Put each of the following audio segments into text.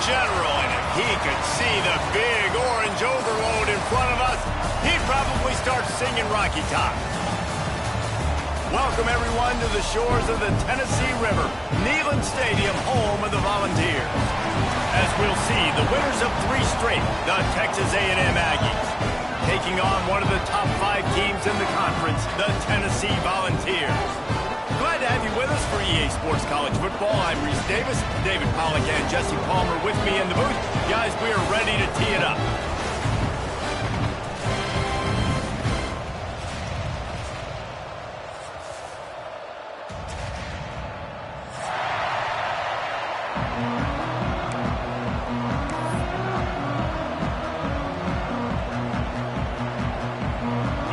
general, and if he could see the big orange overload in front of us, he'd probably start singing Rocky Top. Welcome, everyone, to the shores of the Tennessee River, Neyland Stadium, home of the Volunteers. As we'll see, the winners of 3 straight, the Texas A&M Aggies, taking on one of the top 5 teams in the conference, the Tennessee Volunteers. Glad to have you with us for EA Sports College Football. I'm Reese Davis, David Pollack and Jesse Palmer with me in the booth. Guys, we are ready to tee it up.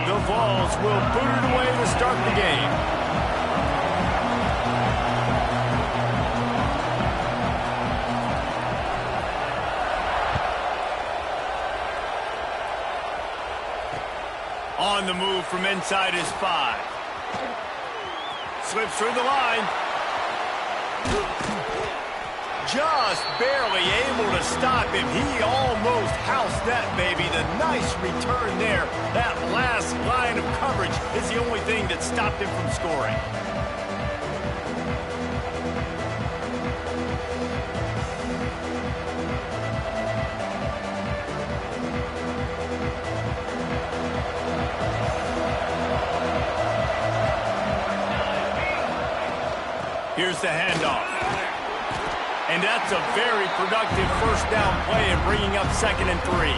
The Vols will boot it away to start the game. On the move from inside his 5. Slips through the line. Just barely able to stop him. He almost housed that baby. The nice return there. That last line of coverage is the only thing that stopped him from scoring. Here's the handoff. And that's a very productive first down play in bringing up 2nd and 3.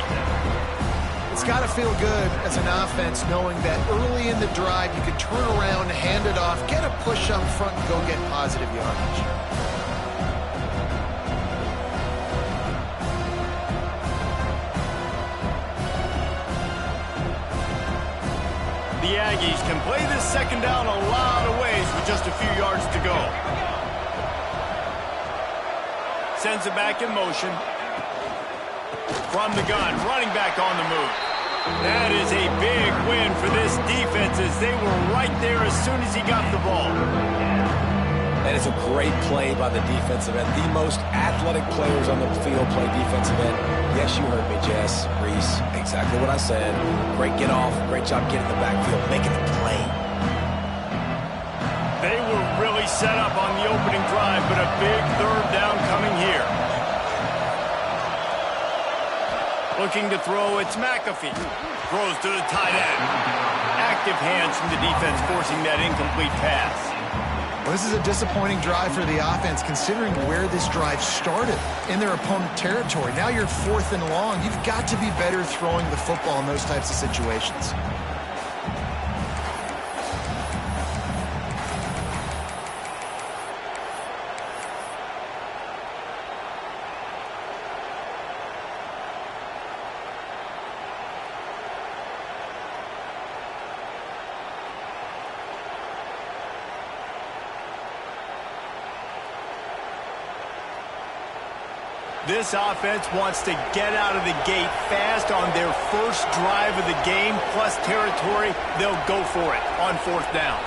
It's got to feel good as an offense knowing that early in the drive you could turn around, hand it off, get a push up front, and go get positive yardage. The Aggies can play this 2nd down a lot of ways with just a few yards to go. Sends it back in motion. From the gun, running back on the move. That is a big win for this defense as they were right there as soon as he got the ball. That is a great play by the defensive end. The most athletic players on the field play defensive end. Yes, you heard me, Jess, Reese. Exactly what I said. Great get off. Great job getting the backfield, making the play. They were really set up on the opening drive, but a big 3rd down coming here. Looking to throw, it's McAfee. Throws to the tight end. Active hands from the defense forcing that incomplete pass. Well, this is a disappointing drive for the offense considering where this drive started, in their opponent territory. Now you're 4th and long. You've got to be better throwing the football in those types of situations. This offense wants to get out of the gate fast on their first drive of the game, plus territory. They'll go for it on 4th down.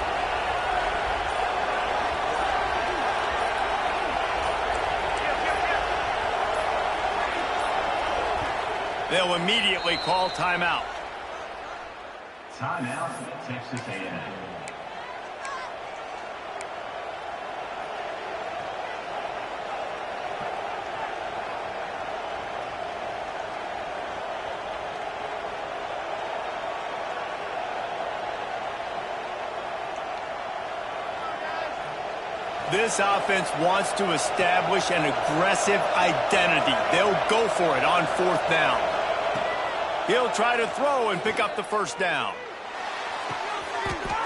They'll immediately call timeout. Timeout, Texas A&M. This offense wants to establish an aggressive identity. They'll go for it on 4th down. He'll try to throw and pick up the first down.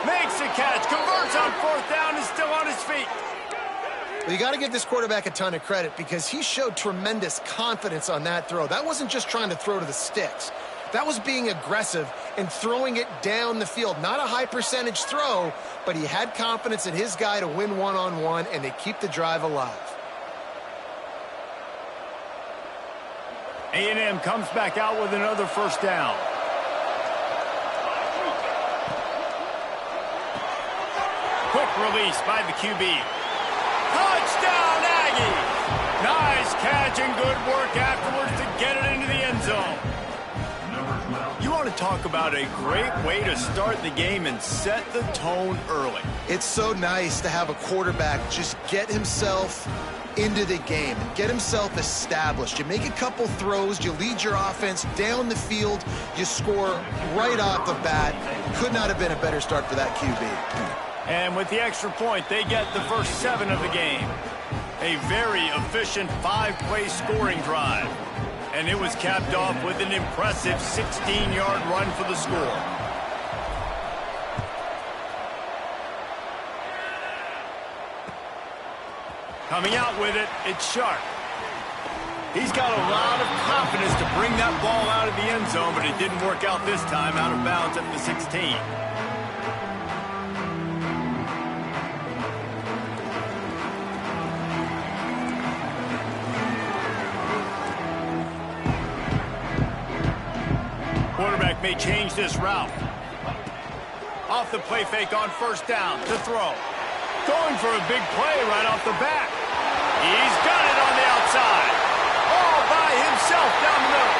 Makes a catch, converts on 4th down, is still on his feet. Well, you got to give this quarterback a ton of credit because he showed tremendous confidence on that throw. That wasn't just trying to throw to the sticks. That was being aggressive and throwing it down the field. Not a high percentage throw, but he had confidence in his guy to win one-on-one, and they keep the drive alive. A&M comes back out with another first down. Quick release by the QB. Touchdown, Aggies! Nice catch and good work afterwards to get it into the end zone. You want to talk about a great way to start the game and set the tone early. It's so nice to have a quarterback just get himself into the game and get himself established. You make a couple throws, you lead your offense down the field, you score right off the bat. Could not have been a better start for that QB. And with the extra point, they get the first 7 of the game. A very efficient 5-play scoring drive. And it was capped off with an impressive 16-yard run for the score. Coming out with it, it's Sharp. He's got a lot of confidence to bring that ball out of the end zone, but it didn't work out this time, out of bounds at the 16. Quarterback may change this route. Off the play fake on first down to throw. Going for a big play right off the bat. He's got it on the outside. All by himself down the middle.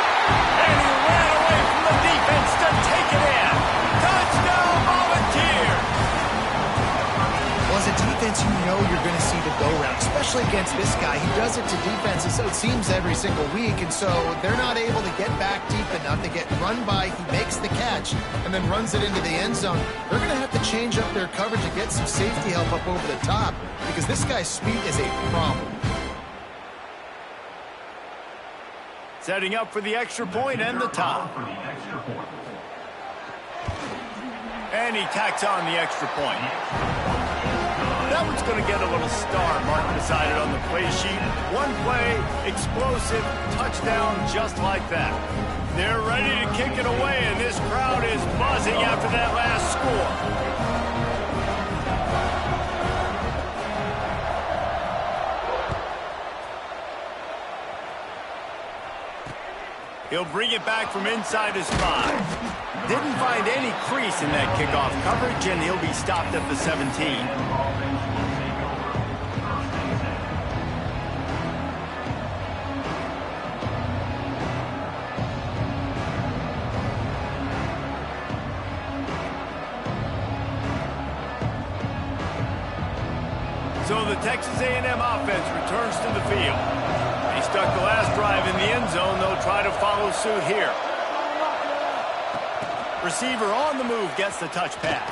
And he ran away from the defense to take it in. Touchdown, Volunteers! Well, as a defense, you know you're going to see the go-round, especially against this guy. He does it to defenses, so it seems every single week, and so they're not able to get back deep enough. They get run by, he makes the catch, and then runs it into the end zone. They're going to have to change up their coverage and get some safety help up over the top, because this guy's speed is a problem. Setting up for the extra point and the tie. And he tacks on the extra point. That one's going to get a little star marked beside it on the play sheet. One play, explosive, touchdown just like that. They're ready to kick it away, and this crowd is buzzing after that last score. He'll bring it back from inside his 5. Didn't find any crease in that kickoff coverage, and he'll be stopped at the 17. So the Texas A&M offense returns to the field. They stuck the last drive in the end zone. They'll try to follow suit here. Receiver on the move gets the touch pass.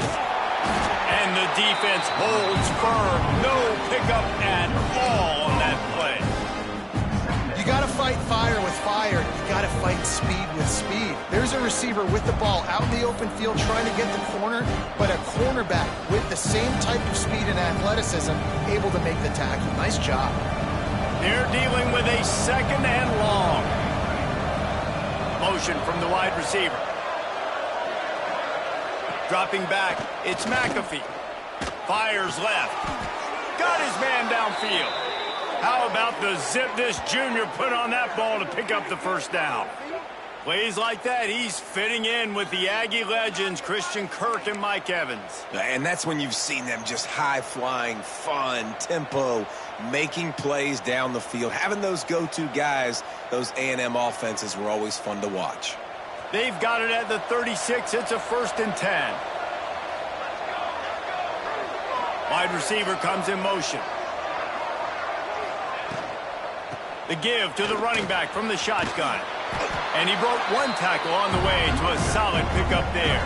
And the defense holds firm. No pickup at all on that play. You got to fight fire with fire. You got to fight speed with speed. There's a receiver with the ball out in the open field trying to get the corner, but a cornerback with the same type of speed and athleticism able to make the tackle. Nice job. They're dealing with a second and long. Motion from the wide receiver. Dropping back, it's McAfee. Fires left. Got his man downfield. How about the zip this junior put on that ball to pick up the first down? Plays like that, he's fitting in with the Aggie legends, Christian Kirk and Mike Evans. And that's when you've seen them just high-flying, fun, tempo, making plays down the field. Having those go-to guys, those A&M offenses were always fun to watch. They've got it at the 36. It's a 1st and 10. Wide receiver comes in motion. The give to the running back from the shotgun. And he broke one tackle on the way to a solid pickup there.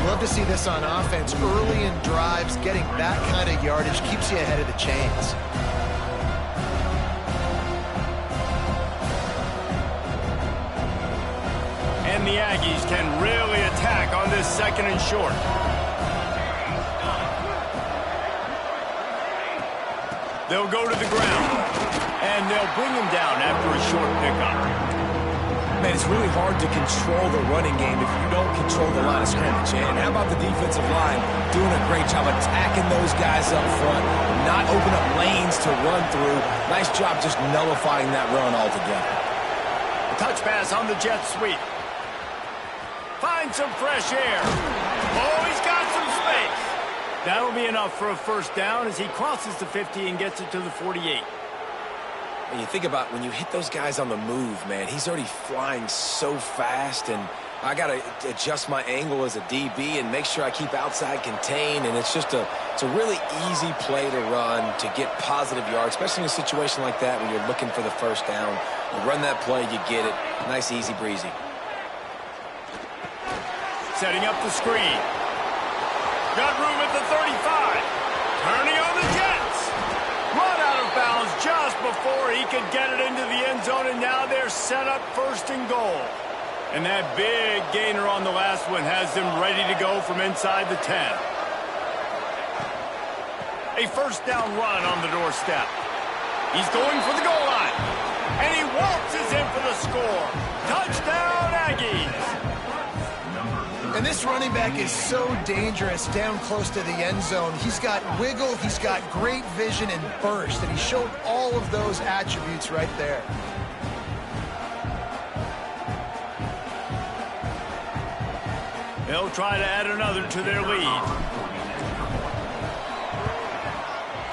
Love to see this on offense. Early in drives, getting that kind of yardage keeps you ahead of the chains. And the Aggies can really attack on this 2nd and short. They'll go to the ground, and they'll bring him down after a short pickup. Man, it's really hard to control the running game if you don't control the line of scrimmage. And how about the defensive line doing a great job attacking those guys up front, not open up lanes to run through. Nice job just nullifying that run altogether. A touch pass on the jet sweep. Find some fresh air. Oh, he's got some space. That'll be enough for a 1st down as he crosses the 50 and gets it to the 48. And you think about when you hit those guys on the move, man, he's already flying so fast, and I got to adjust my angle as a DB and make sure I keep outside contained, and it's a really easy play to run to get positive yards, especially in a situation like that when you're looking for the first down. You run that play, you get it. Nice, easy, breezy. Setting up the screen. Got room at the 35. Turning on the Jets. Run out of bounds just before he could get it into the end zone, and now they're set up first and goal. And that big gainer on the last one has them ready to go from inside the 10. A first down run on the doorstep. He's going for the goal line. And he waltzes in for the score. Touchdown, Aggies. And this running back is so dangerous down close to the end zone. He's got wiggle, he's got great vision and burst, and he showed all of those attributes right there. They'll try to add another to their lead.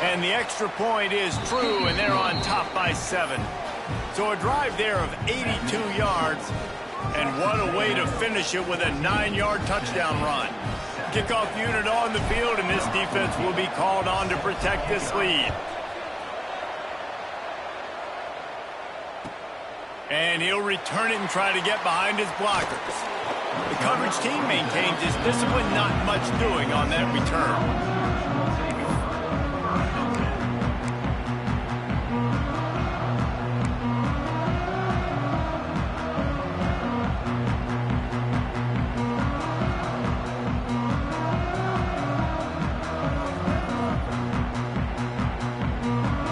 And the extra point is true, and they're on top by 7. So a drive there of 82 yards. And what a way to finish it with a 9-yard touchdown run. Kickoff unit on the field, and this defense will be called on to protect this lead. And he'll return it and try to get behind his blockers. The coverage team maintains his discipline, not much doing on that return.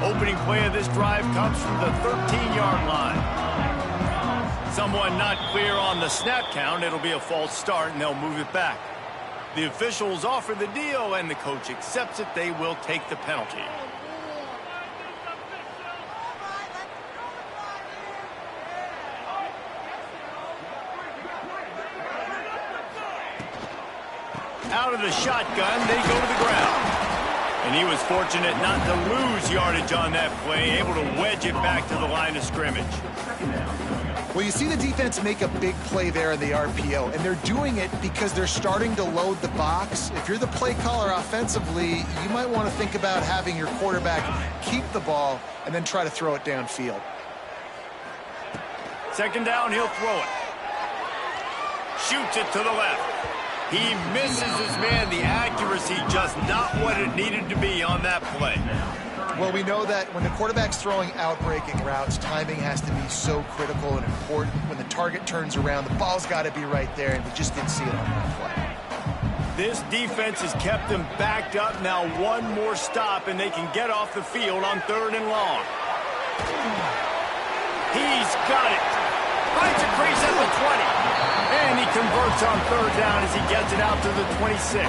Opening play of this drive comes from the 13-yard line. Someone not clear on the snap count. It'll be a false start, and they'll move it back. The officials offer the deal, and the coach accepts it. They will take the penalty. Out of the shotgun, they go to the ground. And he was fortunate not to lose yardage on that play, able to wedge it back to the line of scrimmage. Well, you see the defense make a big play there in the RPO, and they're doing it because they're starting to load the box. If you're the play caller offensively, you might want to think about having your quarterback keep the ball and then try to throw it downfield. Second down, he'll throw it. Shoots it to the left. He misses his man. The accuracy just not what it needed to be on that play. Well, we know that when the quarterback's throwing out-breaking routes, timing has to be so critical and important. When the target turns around, the ball's got to be right there, and we just didn't see it on that play. This defense has kept them backed up. Now one more stop, and they can get off the field on 3rd and long. He's got it. Finds a crease at the 20. And he converts on 3rd down as he gets it out to the 26.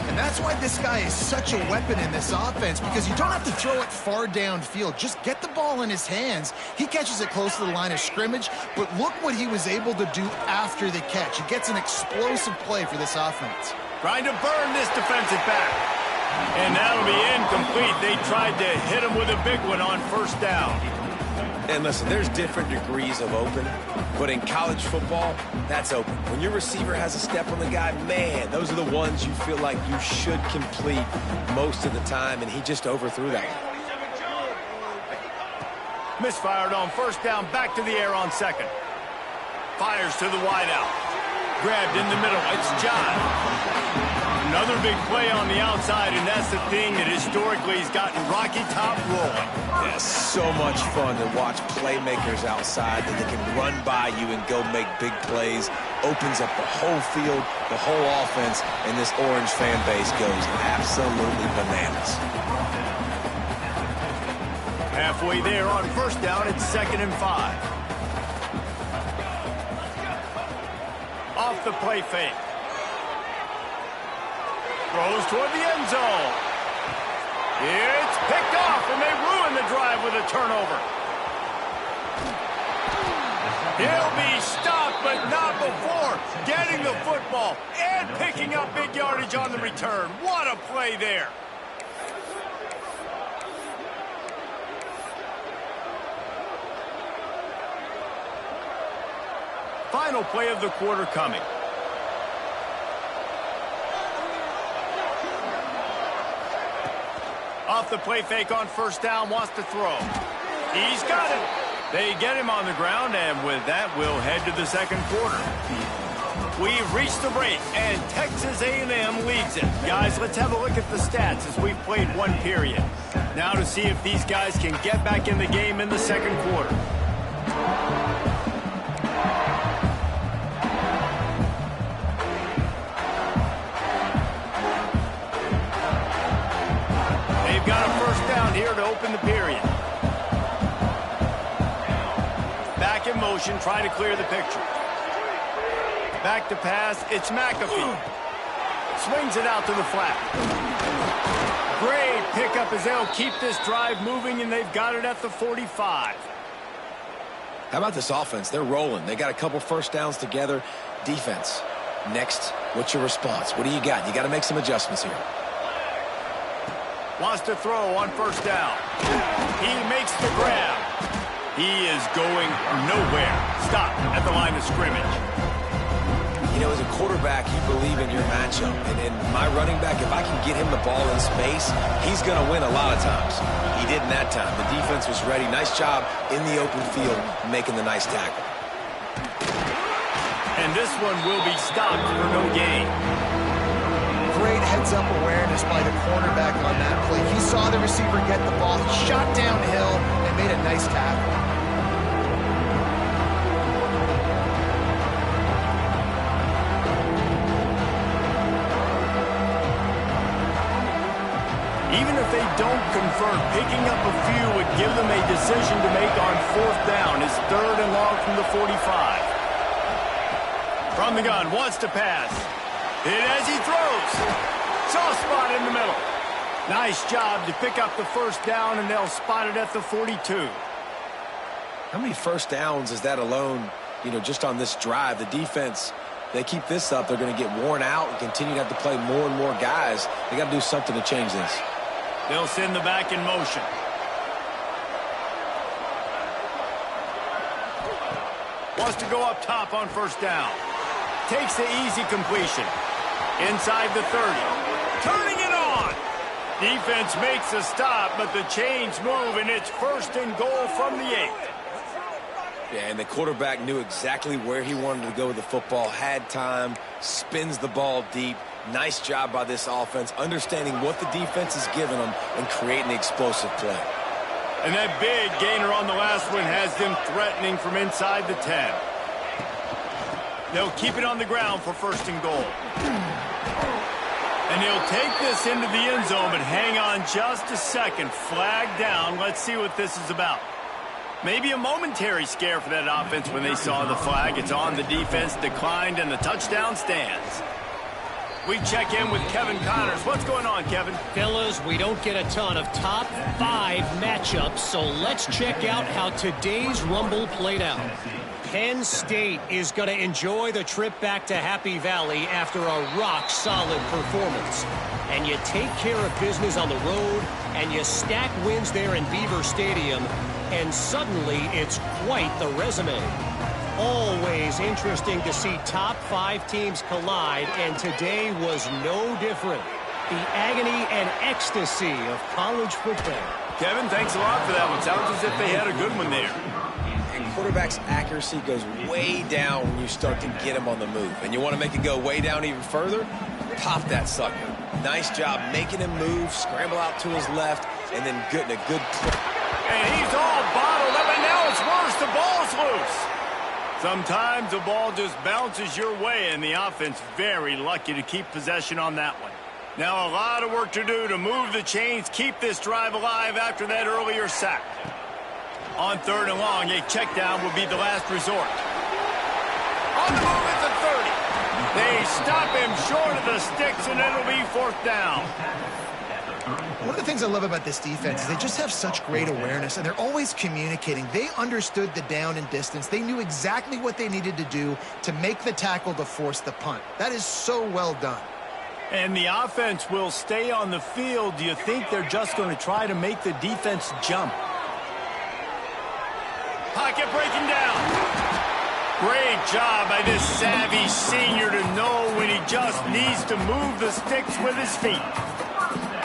And that's why this guy is such a weapon in this offense, because you don't have to throw it far downfield. Just get the ball in his hands. He catches it close to the line of scrimmage, but look what he was able to do after the catch. He gets an explosive play for this offense. Trying to burn this defensive back. And that'll be incomplete. They tried to hit him with a big one on 1st down. And listen, there's different degrees of open, but in college football, that's open. When your receiver has a step on the guy, man, those are the ones you feel like you should complete most of the time, and he just overthrew that. Misfired on 1st down, back to the air on 2nd. Fires to the wideout. Grabbed in the middle, it's John. Another big play on the outside, and that's the thing that historically has gotten Rocky Top rolling. Yeah, so much fun to watch playmakers outside that they can run by you and go make big plays. Opens up the whole field, the whole offense, and this Orange fan base goes absolutely bananas. Halfway there on 1st down, it's 2nd and 5. Off the play fake. Throws toward the end zone. It's picked off, and they ruin the drive with a turnover. He'll be stopped, but not before getting the football and picking up big yardage on the return. What a play there. final play of the quarter coming. Off the play fake on first down, wants to throw. He's got it. They get him on the ground, and with that, we'll head to the second quarter. We've reached the break, and Texas A&M leads it. Guys, let's have a look at the stats as we've played one period. Now to see if these guys can get back in the game in the second quarter. They've got a first down here to open the period. Back in motion, try to clear the picture. Back to pass, it's McAfee. Swings it out to the flat. Great pickup as they'll keep this drive moving, and they've got it at the 45. How about this offense? They're rolling. They got a couple first downs together. Defense. Next, what's your response? What do you got? You got to make some adjustments here. Wants to throw on first down. He makes the grab. He is going nowhere. Stop at the line of scrimmage. You know, as a quarterback, you believe in your matchup. And my running back, if I can get him the ball in space, he's going to win a lot of times. He did in that time. The defense was ready. Nice job in the open field making the nice tackle. And this one will be stopped for no gain. Great heads-up awareness by the cornerback on that play. He saw the receiver get the ball, shot downhill, and made a nice tackle. Even if they don't convert, picking up a few would give them a decision to make on fourth down. It's 3rd and long from the 45. From the gun, wants to pass. Hit as he throws. Soft spot in the middle. Nice job to pick up the first down, and they'll spot it at the 42. How many first downs is that alone, you know, just on this drive? The defense, they keep this up, they're going to get worn out and continue to have to play more and more guys. They got to do something to change this. They'll send the back in motion. Wants to go up top on first down. Takes the easy completion. Inside the 30. Turning it on. Defense makes a stop, but the chains move, and it's 1st and goal from the 8. Yeah, and the quarterback knew exactly where he wanted to go with the football, had time, spins the ball deep. Nice job by this offense, understanding what the defense is giving them and creating the explosive play. And that big gainer on the last one has them threatening from inside the 10. They'll keep it on the ground for 1st and goal. And he'll take this into the end zone, but hang on just a second. Flag down. Let's see what this is about. Maybe a momentary scare for that offense when they saw the flag. It's on, the defense declined, and the touchdown stands. We check in with Kevin Connors. What's going on, Kevin? Fellas, we don't get a ton of top 5 matchups, so let's check out how today's Rumble played out. Penn State is going to enjoy the trip back to Happy Valley after a rock-solid performance. And you take care of business on the road, and you stack wins there in Beaver Stadium, and suddenly it's quite the resume. Always interesting to see top 5 teams collide, and today was no different. The agony and ecstasy of college football. Kevin, thanks a lot for that one. Sounds as if they had a good one there. And quarterback's accuracy goes way down when you start to get him on the move. And you want to make it go way down even further? Pop that sucker. Nice job making him move, scramble out to his left, and then getting a good play. And he's all bottled up, and now it's worse. The ball's loose. Sometimes the ball just bounces your way, and the offense very lucky to keep possession on that one. Now a lot of work to do to move the chains, keep this drive alive after that earlier sack. On 3rd and long, a check down will be the last resort. On the move at the 30. They stop him short of the sticks, and it'll be 4th down. One of the things I love about this defense is they just have such great awareness, and they're always communicating. They understood the down and distance. They knew exactly what they needed to do to make the tackle to force the punt. That is so well done. And the offense will stay on the field. Do you think they're just going to try to make the defense jump? Pocket breaking down. Great job by this savvy senior to know when he just needs to move the sticks with his feet.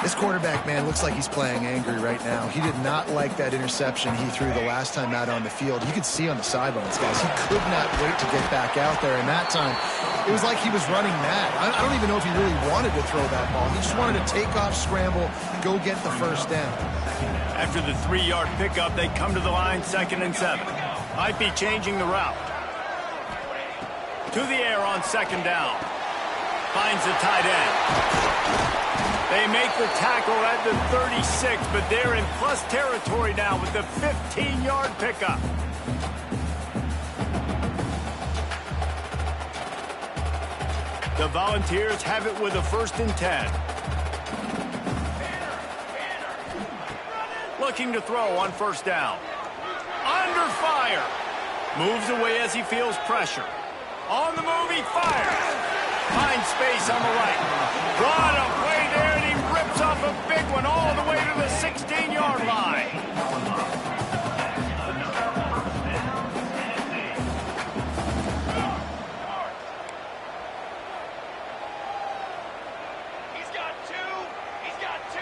This quarterback, man, looks like he's playing angry right now. He did not like that interception he threw the last time out on the field. You could see on the sidelines, guys, he could not wait to get back out there. And that time, it was like he was running mad. I don't even know if he really wanted to throw that ball. He just wanted to take off, scramble, go get the first down. After the 3-yard pickup, they come to the line, 2nd and 7. Might be changing the route. To the air on 2nd down. Finds the tight end. They make the tackle at the 36, but they're in plus territory now with the 15-yard pickup. The Volunteers have it with a 1st and 10. Looking to throw on 1st down. Under fire. Moves away as he feels pressure. On the move, he fires. Finds space on the right. Brought a play there, and he rips off a big one all the way to the 16-yard line. He's got 2. He's got 2.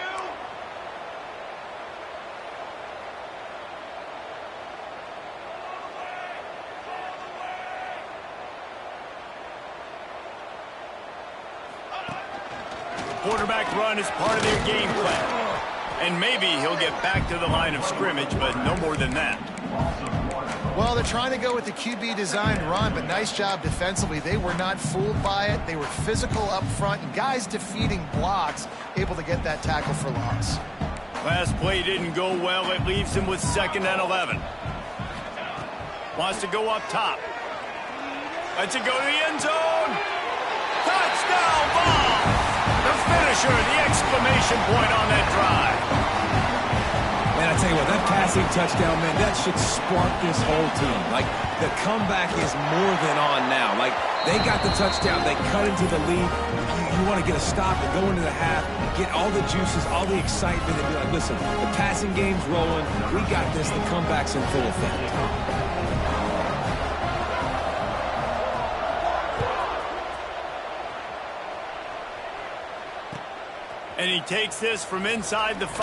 Quarterback run is part of their game plan. And maybe he'll get back to the line of scrimmage, but no more than that. Well, they're trying to go with the QB designed run, but nice job defensively. They were not fooled by it. They were physical up front, and guys defeating blocks, able to get that tackle for loss. Last play didn't go well. It leaves him with 2nd and 11. Wants to go up top. Lets it go to the end zone. Touchdown ball! The finisher, the exclamation point on that drive. Man, I tell you what, that passing touchdown, man, that should spark this whole team. Like, the comeback is more than on now. Like, they got the touchdown, they cut into the lead. You want to get a stop and go into the half, get all the juices, all the excitement, and be like, listen, the passing game's rolling. We got this. The comeback's in full effect. And he takes this from inside the 5.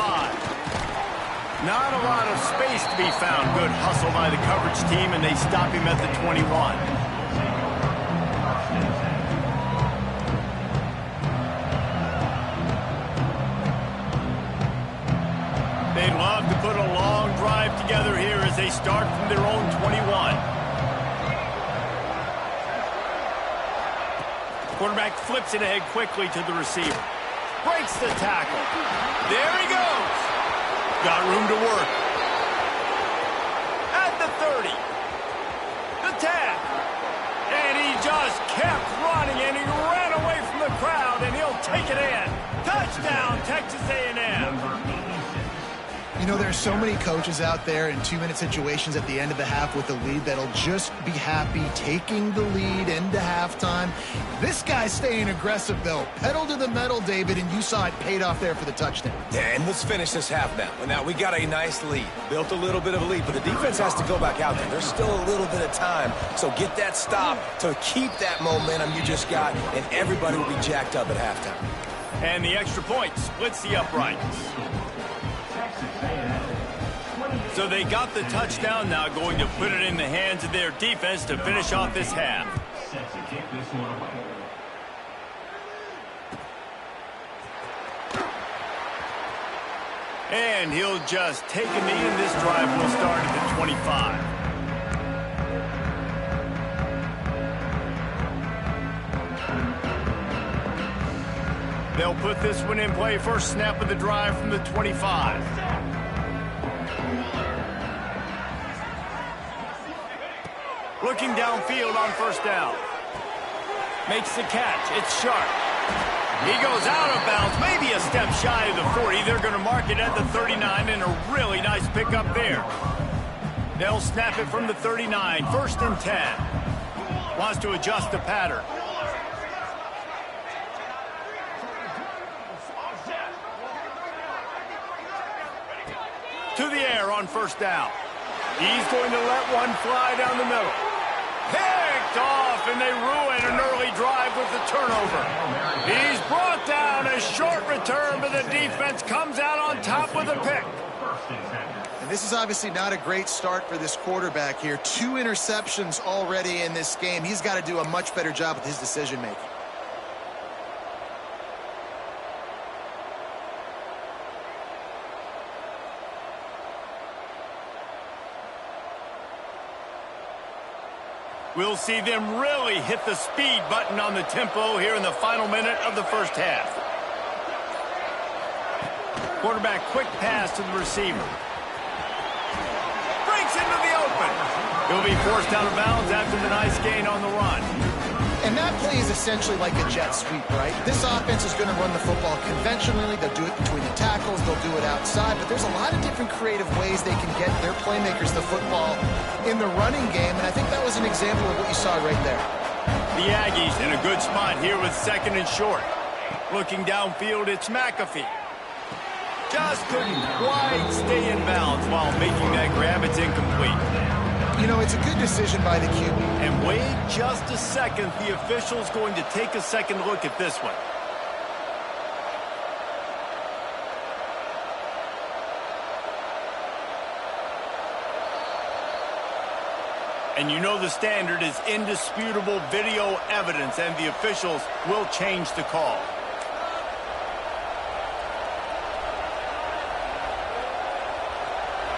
Not a lot of space to be found. Good hustle by the coverage team, and they stop him at the 21. They'd love to put a long drive together here as they start from their own 21. Quarterback flips it ahead quickly to the receiver. Breaks the tackle. There he goes. Got room to work. At the 30. The 10. And he just kept running, and he ran away from the crowd, and he'll take it in. Touchdown, Texas A&M. You know, there's so many coaches out there in 2-minute situations at the end of the half with the lead that'll just be happy taking the lead into halftime. This guy's staying aggressive, though. Pedal to the metal, David, and you saw it paid off there for the touchdown. Yeah, and let's finish this half now. Now, we got a nice lead. Built a little bit of a lead, but the defense has to go back out there. There's still a little bit of time, so get that stop to keep that momentum you just got, and everybody will be jacked up at halftime. And the extra point splits the uprights. So they got the touchdown, now going to put it in the hands of their defense to finish off this half. And he'll just take a knee, and this drive will start at the 25. They'll put this one in play. First snap of the drive from the 25. Looking downfield on 1st down. Makes the catch. It's sharp. He goes out of bounds, maybe a step shy of the 40. They're going to mark it at the 39, and a really nice pickup there. They'll snap it from the 39. 1st and 10. Wants to adjust the pattern. To the air on 1st down. He's going to let one fly down the middle. Picked off, and they ruin an early drive with the turnover. He's brought down, a short return, but the defense comes out on top with a pick. And this is obviously not a great start for this quarterback here. 2 interceptions already in this game. He's got to do a much better job with his decision-making. We'll see them really hit the speed button on the tempo here in the final minute of the first half. Quarterback quick pass to the receiver. Breaks into the open. He'll be forced out of bounds after the nice gain on the run. And that play is essentially like a jet sweep, right? This offense is going to run the football conventionally. They'll do it between the tackles. They'll do it outside. But there's a lot of different creative ways they can get their playmakers the football in the running game. And I think that was an example of what you saw right there. The Aggies in a good spot here with 2nd and short. Looking downfield, it's McAfee. Just couldn't quite stay in bounds while making that grab. It's incomplete. You know, it's a good decision by the QB. And wait just a second. The official's going to take a second look at this one. And you know the standard is indisputable video evidence, and the officials will change the call.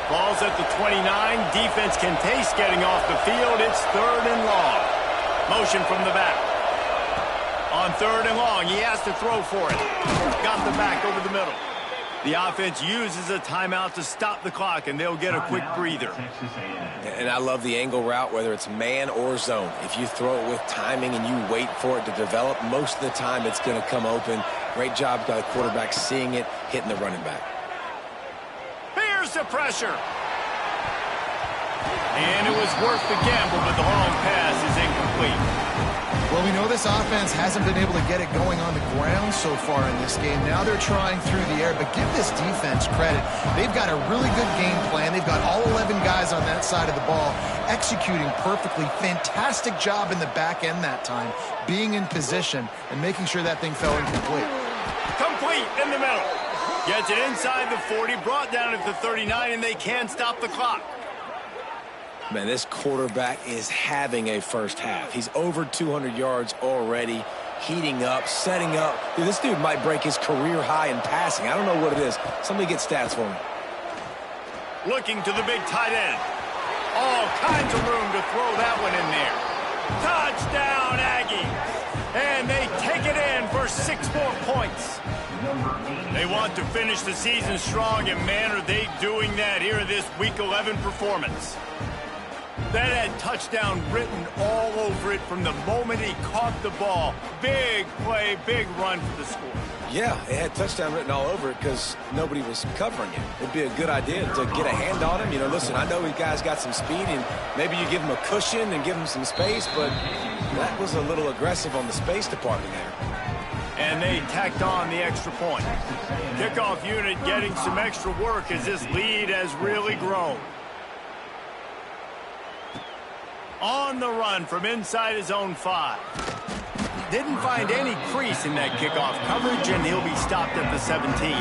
Ball's at the 29. Defense can taste getting off the field. It's 3rd and long. Motion from the back. On 3rd and long, he has to throw for it. Got the back over the middle. The offense uses a timeout to stop the clock, and they'll get a quick breather. And I love the angle route, whether it's man or zone. If you throw it with timing and you wait for it to develop, most of the time it's going to come open. Great job by the quarterback seeing it, hitting the running back. Here's the pressure. And it was worth the gamble, but the long pass is incomplete. Well, we know this offense hasn't been able to get it going on the ground so far in this game. Now they're trying through the air, but give this defense credit. They've got a really good game plan. They've got all 11 guys on that side of the ball executing perfectly. Fantastic job in the back end that time, being in position and making sure that thing fell incomplete. Complete in the middle. Gets it inside the 40, brought down at the 39, and they can't stop the clock. Man, this quarterback is having a first half. He's over 200 yards already, heating up, setting up. Dude, this dude might break his career high in passing. I don't know what it is. Somebody get stats for me. Looking to the big tight end. All kinds of room to throw that one in there. Touchdown, Aggie. And they take it in for 6 more points. They want to finish the season strong, and man, are they doing that here in this Week 11 performance. That had touchdown written all over it from the moment he caught the ball. Big play, big run for the score. Yeah, it had touchdown written all over it because nobody was covering it. It'd be a good idea to get a hand on him. You know, listen, I know these guys got some speed, and maybe you give him a cushion and give him some space, but that was a little aggressive on the space department there. And they tacked on the extra point. Kickoff unit getting some extra work as this lead has really grown. On the run from inside his own 5. Didn't find any crease in that kickoff coverage, and he'll be stopped at the 17.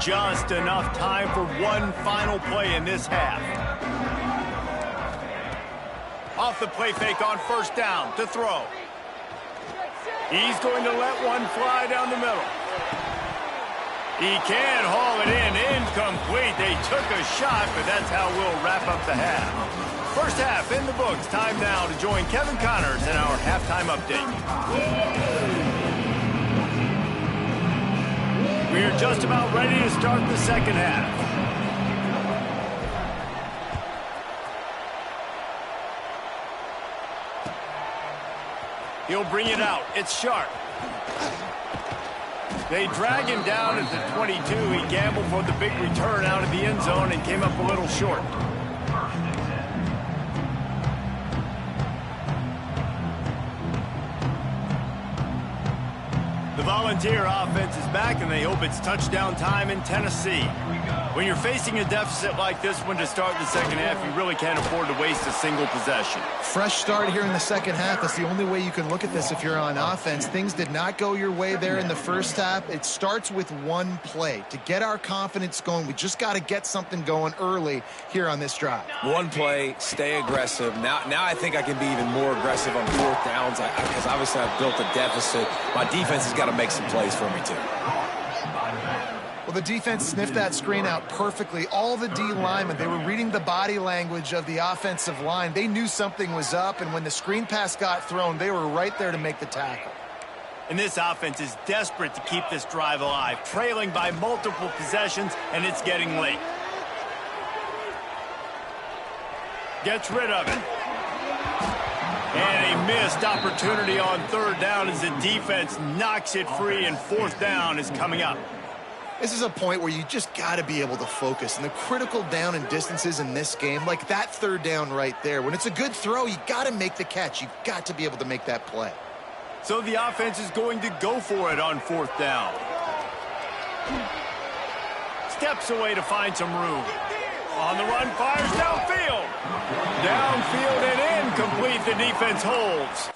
Just enough time for one final play in this half. Off the play fake on 1st down to throw. He's going to let one fly down the middle. He can haul it in. Incomplete. They took a shot, but that's how we'll wrap up the half. First half in the books. Time now to join Kevin Connors in our halftime update. We're just about ready to start the second half. He'll bring it out. It's Sharp. They drag him down at the 22. He gambled for the big return out of the end zone and came up a little short. The Volunteer offense is back, and they hope it's touchdown time in Tennessee. When you're facing a deficit like this one to start the second half, you really can't afford to waste a single possession. Fresh start here in the second half. That's the only way you can look at this if you're on offense. Things did not go your way there in the first half. It starts with one play. To get our confidence going, we just got to get something going early here on this drive. One play, stay aggressive. Now I think I can be even more aggressive on fourth downs because obviously I've built a deficit. My defense has got to make some plays for me too. Well, the defense sniffed that screen out perfectly. All the D linemen, they were reading the body language of the offensive line. They knew something was up, and when the screen pass got thrown, they were right there to make the tackle. And this offense is desperate to keep this drive alive, trailing by multiple possessions, and it's getting late. Gets rid of it. And a missed opportunity on third down as the defense knocks it free, and fourth down is coming up. This is a point where you just got to be able to focus. And the critical down and distances in this game, like that third down right there, when it's a good throw, you got to make the catch. You've got to be able to make that play. So the offense is going to go for it on fourth down. Steps away to find some room. On the run, fires downfield. Downfield and incomplete. The defense holds.